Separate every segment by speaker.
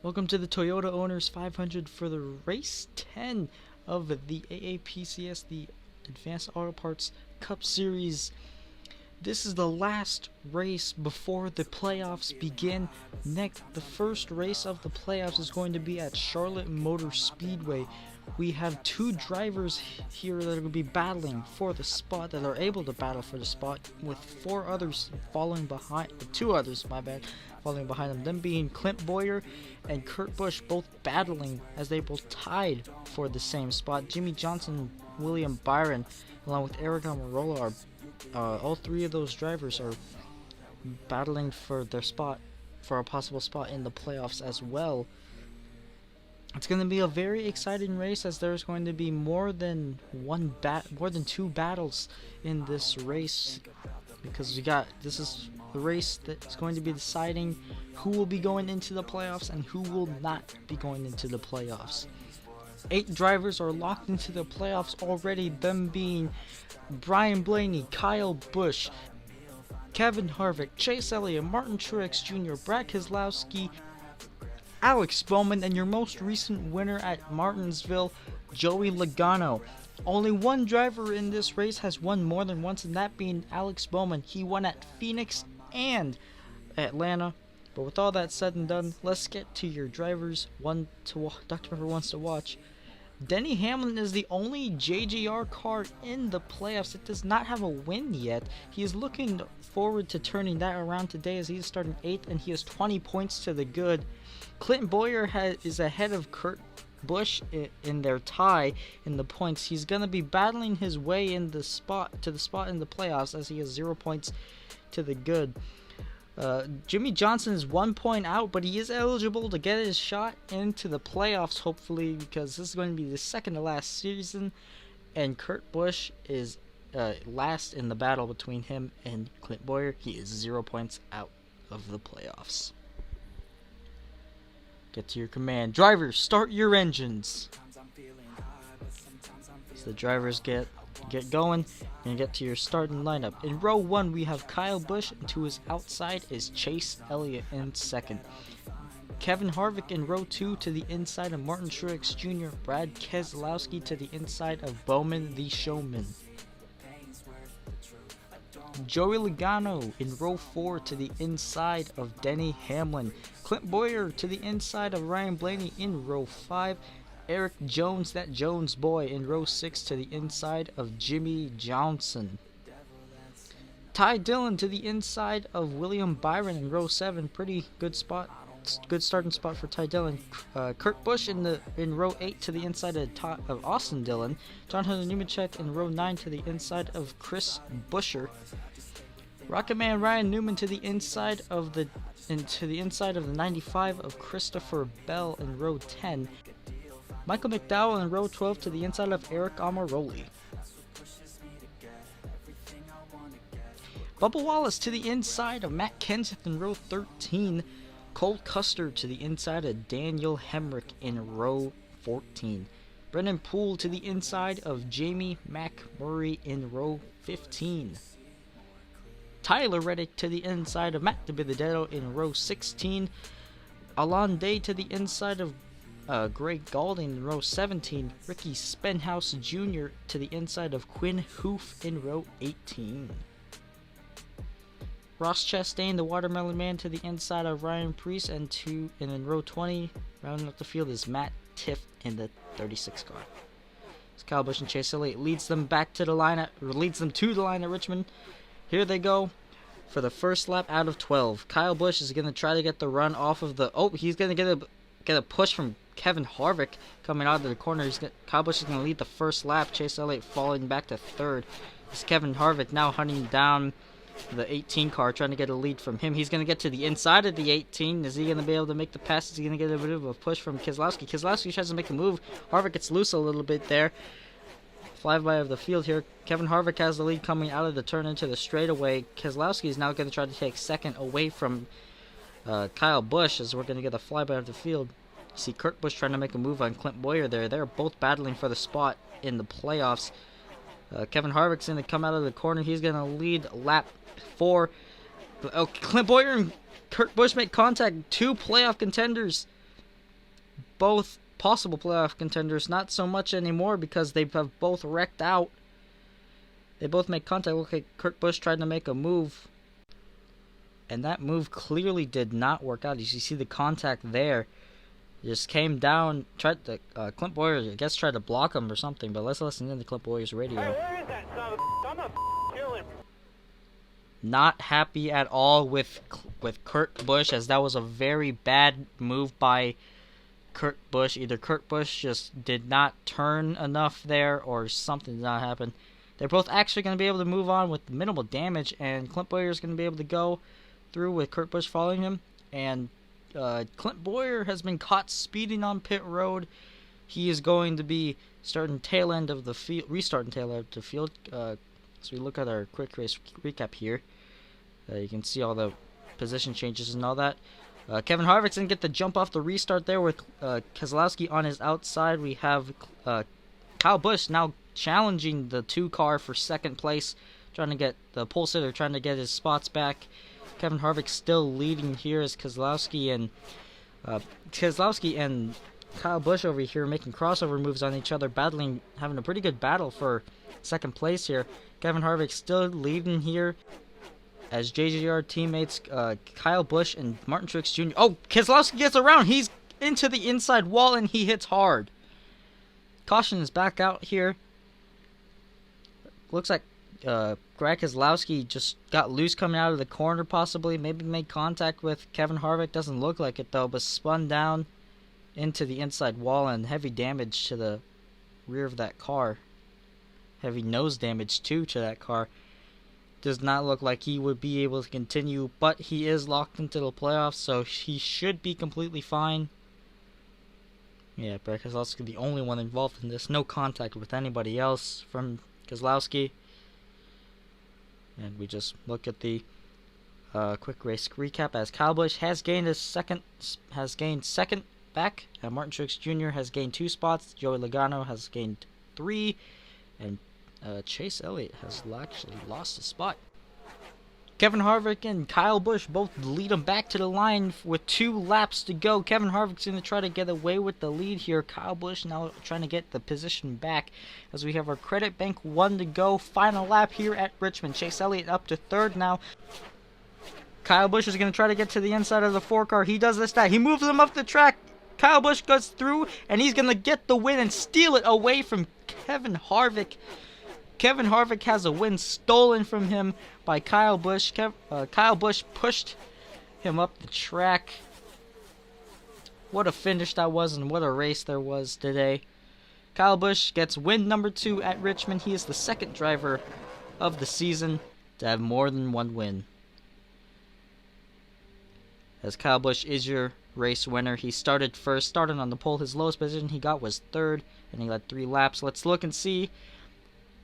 Speaker 1: Welcome to the Toyota Owners 500 for the race 10 of the AAPCS, the Advanced Auto Parts Cup Series. This is the last race before the playoffs begin. The first race of the playoffs is going to be at Charlotte Motor Speedway. We have two drivers here that are going to be battling for the spot, that are able to battle for the spot, with two others, following behind them being Clint Boyer and Kurt Busch, both battling as they both tied for the same spot. Jimmy Johnson and William Byron, along with Eric Almirola, all three of those drivers are battling for their spot, for a possible spot in the playoffs as well. It's going to be a very exciting race, as there's going to be more than two battles in this race, because this is the race that's going to be deciding who will be going into the playoffs and who will not be going into the playoffs. 8 drivers are locked into the playoffs already, them being Brian Blaney, Kyle Busch, Kevin Harvick, Chase Elliott, Martin Truex Jr., Brad Keselowski, Alex Bowman, and your most recent winner at Martinsville, Joey Logano. Only one driver in this race has won more than once, and that being Alex Bowman. He won at Phoenix and Atlanta. But with all that said and done, let's get to your drivers. Dr. Pepper wants to watch. Denny Hamlin is the only JGR car in the playoffs that does not have a win yet. He is looking forward to turning that around today, as he is starting 8th and he has 20 points to the good. Clint Boyer is ahead of Kurt Busch in their tie in the points. He's going to be battling his way in the spot in the playoffs, as he has 0 points to the good. Jimmy Johnson is 1 point out, but he is eligible to get his shot into the playoffs, hopefully, because this is going to be the second to last season, and Kurt Busch is last in the battle between him and Clint Boyer. He is 0 points out of the playoffs. Get to your command. Drivers, start your engines. So the drivers get going and get to your starting lineup. In row 1, we have Kyle Busch, and to his outside is Chase Elliott in second. Kevin Harvick in row 2 to the inside of Martin Truex Jr. Brad Keselowski to the inside of Bowman the Showman. Joey Logano in row 4 to the inside of Denny Hamlin. Clint Boyer to the inside of Ryan Blaney in row 5. Eric Jones, that Jones boy, in row 6 to the inside of Jimmy Johnson. Ty Dillon to the inside of William Byron in row 7. Pretty good spot. Good starting spot for Ty Dillon. Kurt Busch in row 8 to the inside of Austin Dillon. John Hunter Nemechek in row 9 to the inside of Chris Buescher. Rocket Man Ryan Newman to the inside of the 95 of Christopher Bell in row 10. Michael McDowell in row 12 to the inside of Eric Almirola. Bubba Wallace to the inside of Matt Kenseth in row 13. Cole Custer to the inside of Daniel Hemrick in row 14. Brendan Poole to the inside of Jamie McMurray in row 15. Tyler Reddick to the inside of Matt DiBenedetto in row 16. Alon Day to the inside of Greg Galding in row 17. Ricky Spenhouse Jr. to the inside of Quinn Hoof in row 18. Ross Chastain, the Watermelon Man, to the inside of Ryan Preece, and in row 20, rounding up the field, is Matt Tiff in the 36 car. As Kyle Busch and Chase Elliott leads them to the line at Richmond. Here they go for the first lap out of 12. Kyle Busch is going to try to get the run off of he's going to get a push from Kevin Harvick coming out of the corner. Kyle Busch is going to lead the first lap. Chase Elliott falling back to third. It's Kevin Harvick now hunting down the 18 car, trying to get a lead from him. He's going to get to the inside of the 18. Is he going to be able to make the pass? Is he going to get a bit of a push from Keselowski? Keselowski tries to make a move. Harvick gets loose a little bit there. Flyby of the field here. Kevin Harvick has the lead coming out of the turn into the straightaway. Keselowski is now going to try to take second away from Kyle Busch, as we're going to get a flyby of the field. You see Kurt Busch trying to make a move on Clint Boyer there. They're both battling for the spot in the playoffs. Kevin Harvick's going to come out of the corner. He's going to lead lap 4. Clint Boyer and Kurt Busch make contact. 2 playoff contenders both possible playoff contenders. Not so much anymore because they have both wrecked out. They both make contact. Look at Kurt Busch tried to make a move, and that move clearly did not work out. You see the contact there. Just came down, tried to, Clint Boyer, I guess, tried to block him or something, but let's listen in to Clint Boyer's radio.
Speaker 2: Hey, where is that son of a... I'm gonna kill him.
Speaker 1: Not happy at all with Kurt Busch, as that was a very bad move by Kurt Busch. Either Kurt Busch just did not turn enough there, or something did not happen. They're both actually going to be able to move on with minimal damage, and Clint Boyer is going to be able to go through with Kurt Busch following him, and Clint Boyer has been caught speeding on pit road. He is going to be restarting tail end of the field. So we look at our quick race recap here. You can see all the position changes and all that. Kevin Harvick didn't get the jump off the restart there with Keselowski on his outside. We have Kyle Busch now challenging the 2 car for second place, trying to get the pole sitter, trying to get his spots back. Kevin Harvick still leading here as Keselowski and Kyle Busch over here making crossover moves on each other, battling, having a pretty good battle for second place here. Kevin Harvick still leading here as JGR teammates Kyle Busch and Martin Truex Jr. Oh, Keselowski gets around. He's into the inside wall and he hits hard. Caution is back out here. Looks like Greg Keselowski just got loose coming out of the corner, possibly. Maybe made contact with Kevin Harvick. Doesn't look like it, though, but spun down into the inside wall and heavy damage to the rear of that car. Heavy nose damage, too, to that car. Does not look like he would be able to continue, but he is locked into the playoffs, so he should be completely fine. Yeah, Greg Keselowski, the only one involved in this. No contact with anybody else from Keselowski. And we just look at the quick race recap as Kyle Busch has gained second back, and Martin Truex Jr. has gained 2 spots. Joey Logano has gained 3, and Chase Elliott has actually lost a spot. Kevin Harvick and Kyle Busch both lead him back to the line with 2 laps to go. Kevin Harvick's going to try to get away with the lead here. Kyle Busch now trying to get the position back as we have our credit bank 1 to go. Final lap here at Richmond. Chase Elliott up to 3rd now. Kyle Busch is going to try to get to the inside of the 4 car. He does that. He moves him up the track. Kyle Busch goes through, and he's going to get the win and steal it away from Kevin Harvick. Kevin Harvick has a win stolen from him by Kyle Busch. Kyle Busch pushed him up the track. What a finish that was, and what a race there was today. Kyle Busch gets win number 2 at Richmond. He is the 2nd driver of the season to have more than 1 win. As Kyle Busch is your race winner. He started first, started on the pole. His lowest position he got was 3rd, and he led 3 laps. Let's look and see.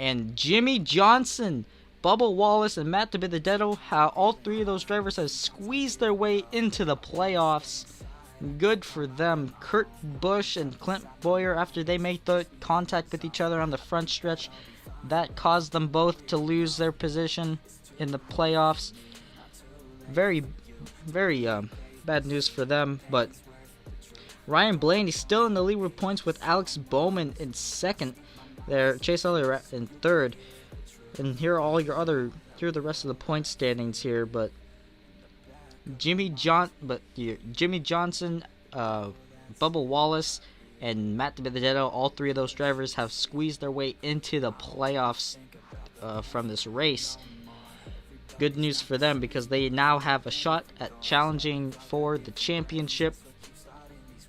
Speaker 1: And Jimmy Johnson, Bubba Wallace, and Matt DiBenedetto, how all 3 of those drivers have squeezed their way into the playoffs. Good for them. Kurt Busch and Clint Boyer, after they made the contact with each other on the front stretch, that caused them both to lose their position in the playoffs. Very, very bad news for them, but Ryan Blaney still in the lead with points with Alex Bowman in 2nd. There, Chase Elliott in 3rd, and here are the rest of the point standings here. But Jimmy Johnson, Bubba Wallace, and Matt DiBenedetto, all 3 of those drivers have squeezed their way into the playoffs from this race. Good news for them because they now have a shot at challenging for the championship.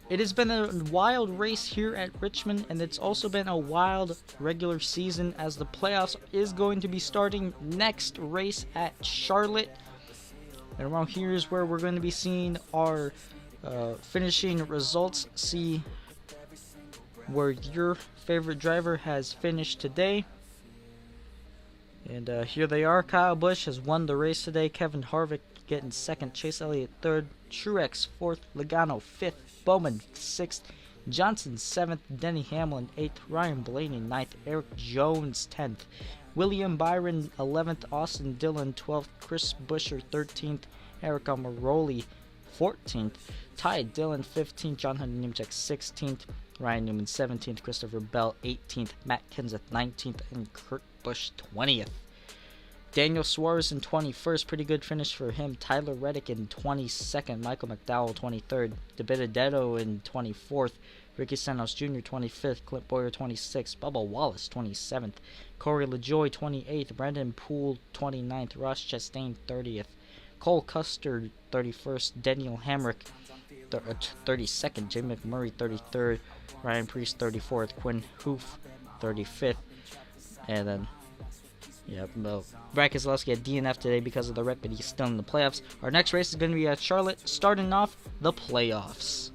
Speaker 1: It has been a wild race here at Richmond, and it's also been a wild regular season as the playoffs is going to be starting next race at Charlotte. And around here is where we're going to be seeing our finishing results, see where your favorite driver has finished today. And here they are. Kyle Busch has won the race today. Kevin Harvick getting 2nd. Chase Elliott 3rd. Truex 4th. Logano 5th. Bowman 6th. Johnson 7th. Denny Hamlin 8th. Ryan Blaney 9th. Eric Jones 10th. William Byron 11th. Austin Dillon 12th. Chris Buescher 13th. Eric Almirola 14th. Ty Dillon 15th. John Hunter Nemechek 16th. Ryan Newman 17th. Christopher Bell 18th. Matt Kenseth 19th. And Kurt Busch 20th. Daniel Suarez in 21st, pretty good finish for him. Tyler Reddick in 22nd. Michael McDowell 23rd. DeBenedetto in 24th. Ricky Santos Jr. 25th. Clint Boyer 26th. Bubba Wallace 27th. Corey LaJoie 28th. Brandon Poole 29th. Ross Chastain 30th. Cole Custer 31st. Daniel Hamrick 32nd. Jim McMurray 33rd. Ryan Preece 34th. Quinn Hoof 35th. And then Brad Keselowski at DNF today because of the wreck, but he's still in the playoffs. Our next race is going to be at Charlotte, starting off the playoffs.